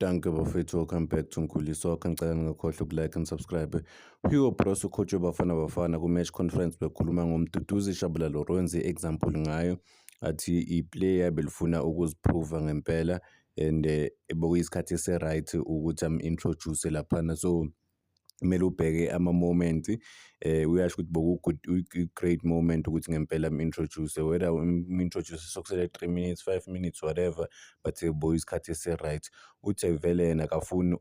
Danke bafethu, welcome back to Nkuliso Soccer. Ngicela ningakhohlwa ukulike and subscribe. Hugo Bros ucoach weBafana Bafana ku-match conference bekhuluma ngomduduzi Shabalala Lorenzi example ngayo athi i-player belifuna ukuziprova ngempela and bekuyisikhathi ese-right ukuthi am-introduce laphana, so kumele ubheke ama-moment uyasho ukuthi boku-great moment ukuthi ngempela am-introduce, whether im-introduce sokusele 3 minutes 5 minutes whatever, but boyisikhathi ese-right. Uthi vele yena akafuni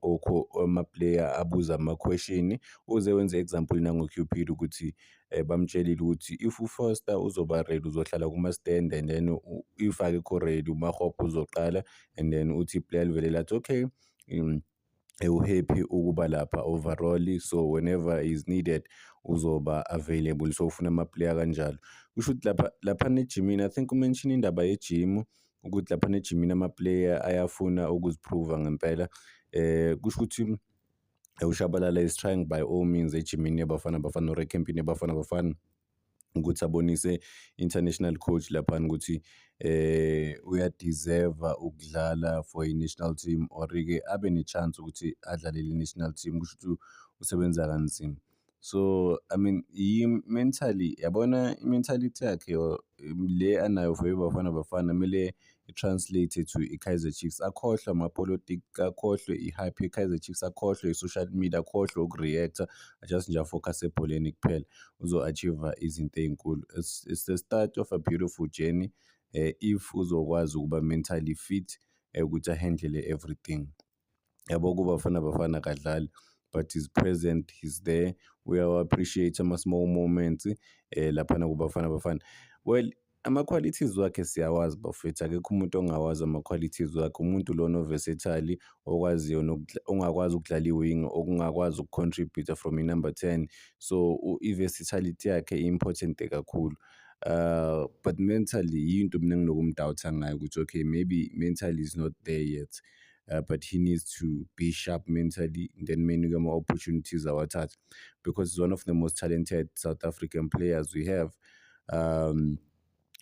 ama-player abuza ama-question, uze wenze example nango-Cupid ukuthi bamtshelile ukuthi if uFoster uzoba ready uzohlala kuma-stand and then if akekho ready uMahopho uzoqala, and then uthi player livele lathi okay happy ukuba lapha overall, so whenever is needed uzoba available, so ufuna ama-player kanjalo. Kusho ukuthi laphana ejimini, I think umention indaba yejim ukuthi laphana ejimini ama-player ayafuna ukuziprova ngempela. Kusho ukuthi uShabalala is trying by all means ejimini yeBafana Bafana or ecampini yeBafana Bafana ukuthi abonise international coach laphana ukuthi uyadeserve ukudlala for i-national team or-ke abe ne-chance ukuthi adlalele i-national team, kusho ukuthi usebenza kanzima. So I mean mentally yabona i-mentality yakhe le anayo for iBafana Bafana kumele i-translate to i-Kaizer Chiefs, akhohlwe ama-politics, akhohlwe i-hype ye-Kaizer Chiefs, akhohlwe i-social media, akhohlwe uku-reacta, just nje afocus ebholeni kuphela uzo-achieve izinto ey'nkulu. It's the start of a beautiful journey if uzokwazi ukuba mentally fit ukuthi ahandle everything. Yabo kuBafana Bafana kadlali, but he's present, he's there. We appreciate ama-small moments laphana kuBafana Bafana. Well, ama-qualities wakhe siyawazi bafethu, akekho umuntu ongawazi ama-qualities wakhe. Umuntu lona versatile okwaziyo ongakwazi ukudlala i-wing, okungakwazi ukucontribute from i-number 10, so i-versatility yakhe i-important kakhulu. But mentally yinto mina enginokumdoubta ngayo ukuthi okay maybe mentally is not there yet, but he needs to be sharp mentally, then many more opportunities awathatha, because he's one of the most talented South African players we have.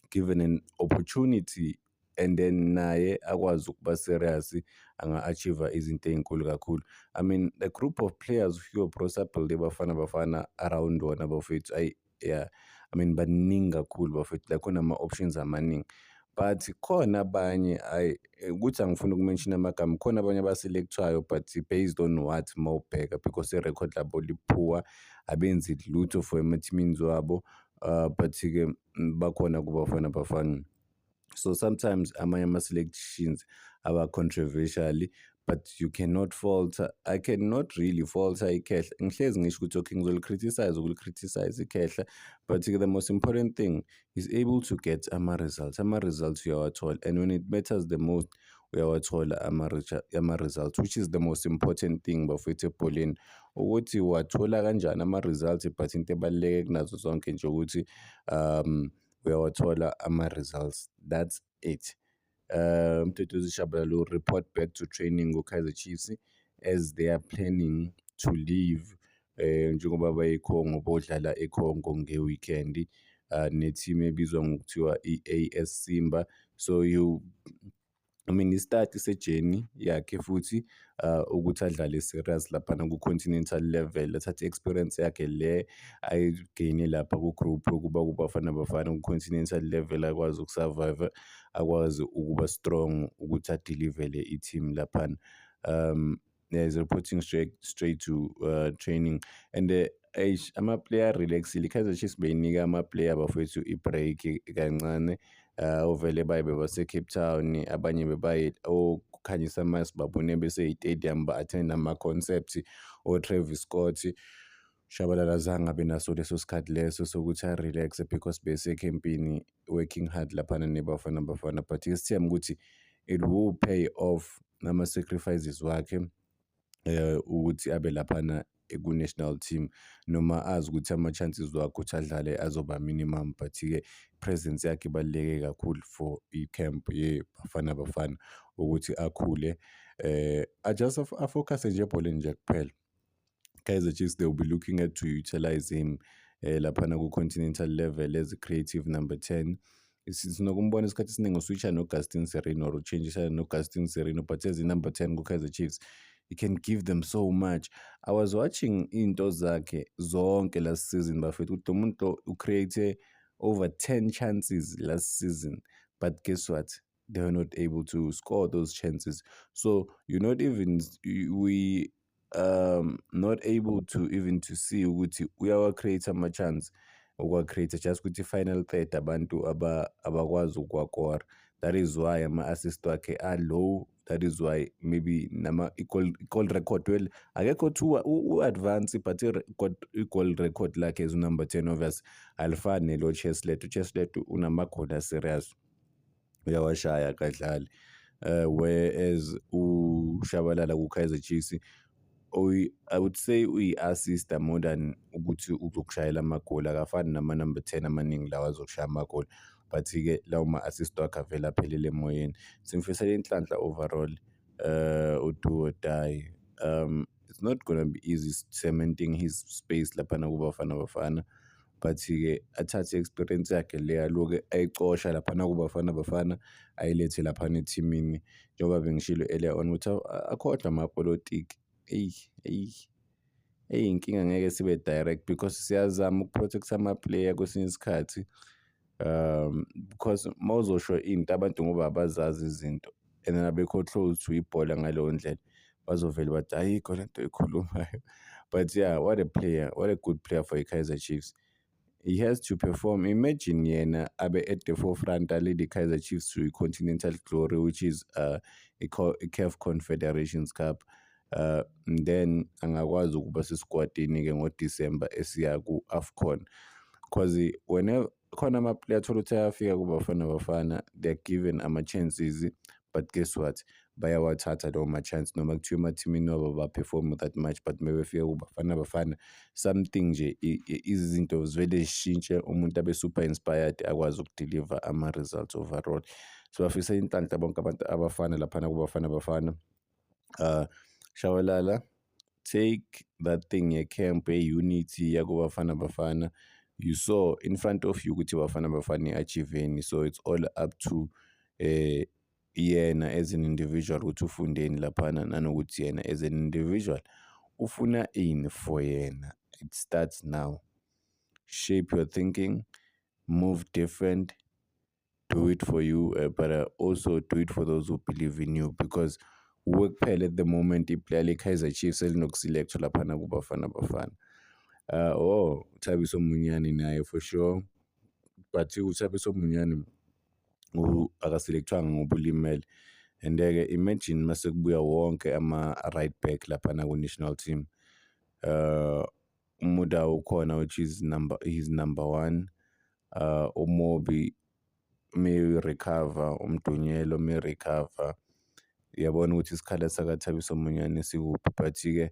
Given an opportunity and then naye akwazi ukuba serious, anga-achieve izinto ey'nkulu kakhulu. I mean the group of players Hugo Bros abuild eBafana Bafana around wona bafethu, yeah, I mean baningi kakhulu bafethu, like kunama-options amaningi, but khona abanye ukuthi angifuni ukumention amagama, khona abanye abaselekthwayo but based on what mawubheka, because i-record labo lipoor, abenzi lutho for ema-teamini wabo, but-ke bakhona kuBafana Bafana. So sometimes amanye ama-selections aba-controversial, but you cannot falter. I cannot really falter iKhehla. Ngihlezi ngisho ukuthi okay ngizoli-criticize iKhehla, but the most important thing is able to get ama-results. Ama-results uyawathola, and when it matters the most uyawathola ama-results, which is the most important thing bafethu ebholeni, ukuthi wathola kanjani ama-results, but into ebaluleke kunazo zonke nje ukuthi uyawathola ama-results, that's it. Mduduzi Shabalala will report back to training go-Kaizer Chiefs as they are planning to leave njengoba bayikhongo bodlala eCongo nge-weekend ne-team ebizwa ngokuthiwa i-AS Simba. So I mean i-start se-journey yakhe futhi ukuthi adlale serious laphana ku-continental level, athathe experience yakhe le ayigeyine lapha ku-group ukuba kuBafana Bafana ku-continental level, akwazi ukusurvive, akwazi ukuba strong ukuthi adelivele i-team laphana. He's reporting straight to training, and ama-player relaxile. iKaizer Chiefs beyinika ama-player bafethu i-break kancane, ovele bayibe base-Cape Town, abanye bebaye oKhanyisa babone bese-stadium ba-attend ama-concept o-Travis Scott. Shabalala zange abe naso leso sikhathi leso sokuthi a-relax because bese-campini working hard laphana neBafana Bafana, but isithemba ukuthi it will pay off nama-sacrifices wakhe ukuthi abe laphana ku-national team, noma azi ukuthi ama-chances wakhe ukuthi adlale azoba minimum, but-ke presence yakhe ibaluleke kakhulu for i-camp yeBafana Bafana ukuthi akhule, just afocus nje ebholeni nje kuphela. Kaizer Chiefs, they will be looking at to utilize him laphana ku-continental level as a creative number 10, sinokumbona isikhathi esiningi uswitcha no-Gaston Sereno or uchangeisana no-Gaston Sereno, but as i-number 10 ku-Kaizer Chiefs, he can give them so much. I was watching into zakhe zonke last season, bafethu ukuthi umuntu ucreate over 10 chances last season, but guess what? They were not able to score those chances. So you're not even not able to even to see ukuthi uyawa-create ama-chance ukwa-create just ukuthi final third abantu abakwazi ukuwakora. That is why ama-assist wakhe are-low. That is why maybe i-goal record, well, akekho too u-advance, but i-goal record lakhe is number 10 obvious alifani nelo Cheslett. uCheslett unamagoli aserious, uyawashaya kadlali. Whereas uShabalala ku-Kaizer Chiefs, I would say uyi-assista more than ukuthi uzokushayela amagoli. Akafani nama-number 10 amaningi lawa azokushaya amagoli, but-ke lawo ma-assist wakhe avele aphelele emoyeni. Simfisela inhlanhla overall, udo or die. It's not gonna be easy cementing his space laphana kuBafana Bafana, but-ke athathe experience yakhe le aloke ayicosha laphana kuBafana Bafana ayilethe laphana ethimini, njengoba bengishilo earlier on ukuthi akhohlwa amapolitiki. Inkinga ngeke sibe direct because siyazama ukuprotect ama-player kwesinye isikhathi, because mawuzosho into abantu ngoba abazazi izinto and abekho close to ibhola ngaleyo ndlela, bazovele bathi ayikho lento ekhulumayo. But yeah, what a player, what a good player for i-Kaizer Chiefs. He has to perform. Imagine yena abe at the forefront lead i-Kaizer Chiefs to continental glory, which is a CAF Confederations Cup. Then angakwazi ukuba sesquadini-ke ngoDisemba esiya ku-AFCON, because whenever khona ama-player athola ukuthi ayafika kuBafana Bafana, they're given ama-chances, but guess what, bayawathatha lawo ma-chance noma kuthiwa emathimini wabo baperform that much, but mebefika kuBafana Bafana something nje izinto zivele zishintshe, umuntu abe super inspired akwazi ukudeliver ama-results overall. So bafisa inhlanhla bonke abantu abafana laphana kuBafana Bafana. Shabalala, take that thing ye-camp ye-unity yakuBafana Bafana. You saw in front of you ukuthi Bafana Bafana achieveni, so it's all up to yena as an individual ukuthi ufundeni laphana, nanokuthi yena as an individual ufuna ini for yena. It starts now. Shape your thinking, move different, do it for you, but also do it for those who believe in you, because work pale at the moment iplayer le-Kaizer Chiefs elinokuselect laphana kuBafana Bafana. Thabiso Munyani naye for sure, but uThabiso Munyani akaselekthwanga ngoba ulimele, and-ke imagine mase kubuya wonke ama-right back laphana ku-national team. Umuda ukhona, which is he's number 1. Umobi me-recover, uMdunyelo me-recover, yabona ukuthi isikhala sakaThabiso Munyani sikuphi, but-ke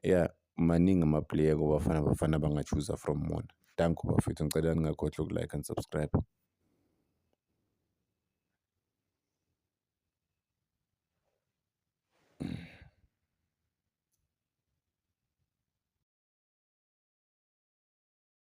yeah, maningi ama-player kuBafana Bafana bangachuza from wona. Danko bafethu, ngicela ningakhohlwa uku-like and subscribe.